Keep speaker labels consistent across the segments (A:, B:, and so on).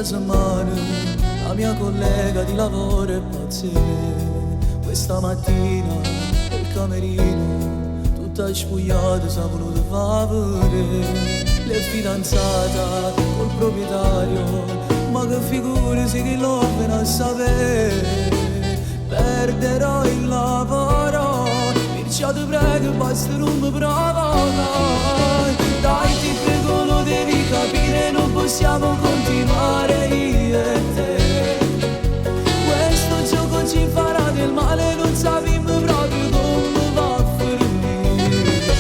A: sta settimana la mia collega di lavoro è pazzesca. Questa mattina nel camerino tutta spogliata s'ha voluto far vedere. L'è fidanzata col proprietario, ma che figurasi che l'ho appena a sapere. Perderò il lavoro, perciò ti prego basta non mi provocare. Dai ti prego lo devi capire, non possiamo continuare io e te. Questo gioco ci farà del male, non sappiamo proprio come va a finire.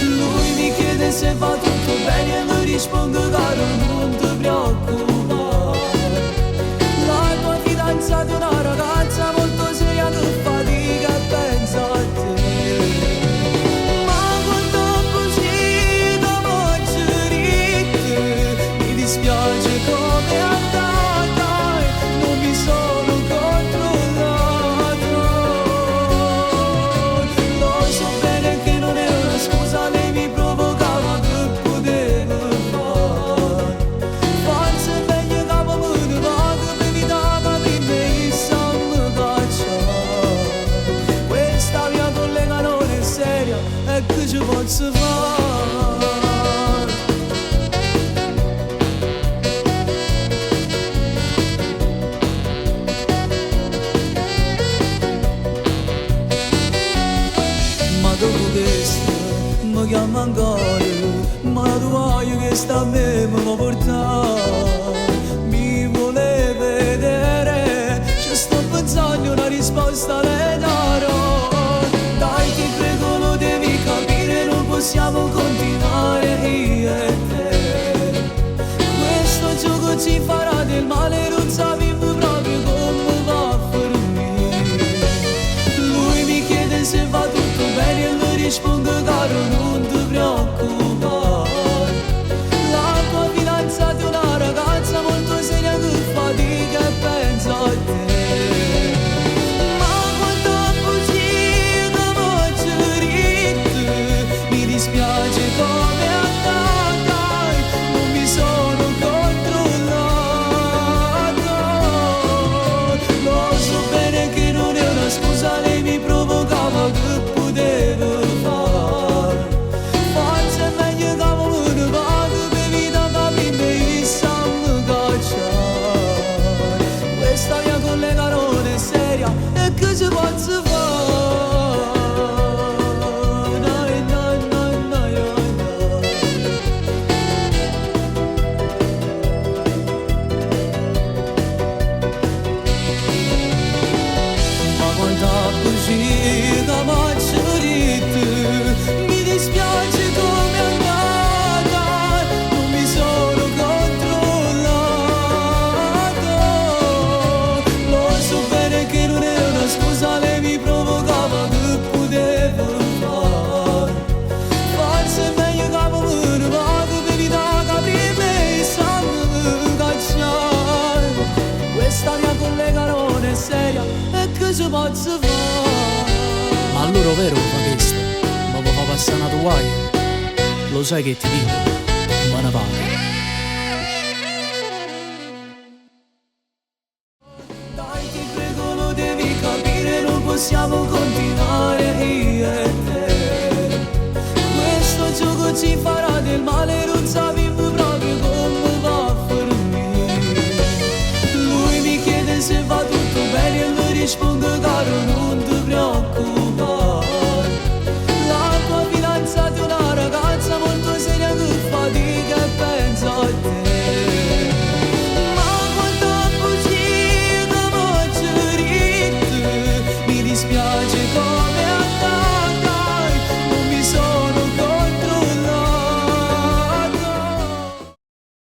A: Lui mi chiede se va tutto bene e mi rispondo caro non ti preoccupare. La tua fidanzata è una ragazza molto seria che fatica e pensa a te. Ma quando così da moggerite mi dispiace come è andata, non mi sono controllato. Lo so bene che non è una scusa, lei mi provocava che potevo fare. Forse è meglio che me ne vado per evitare che mi sanno cacciare. Questa mia collega non è seria e che ci posso fare? Ma dopo questo mi chiama ancora, ma la tovagliolo che sta a me mi può portare. Mi vuole vedere, ci sto pensando una risposta le darò. Dai ti prego lo devi capire, non possiamo continuare io e te. Questo gioco ci farà del male, non sappiamo proprio come va a finire. Lui mi chiede se va tutto bene e mi rispondo caro non ti preoccupare. La tua fidanzata è una ragazza molto seria che fatica e pensa a te. Ma quando così da moggerite mi dispiace come è andata, non mi sono controllato. Lo so bene che non è una scusa, lei mi provocava che potevo fare. Forse è meglio che me ne vado per evitare che mi sanno cacciare. Questa mia collega non è seria e che ci posso fare? Dai, dai, dai, dai, dai. Ma quando così da moggerite mi dispiace come è andata, non mi sono controllato. Lo so bene che non è una scusa, lei mi provocava che potevo fare. Forse è meglio che me ne vado per evitare che mi sanno cacciare. Questa mia collega non è seria e che ci posso fare?
B: Ma allora vero fa questo? Ma può far passare una toaglia? Lo sai che ti dico?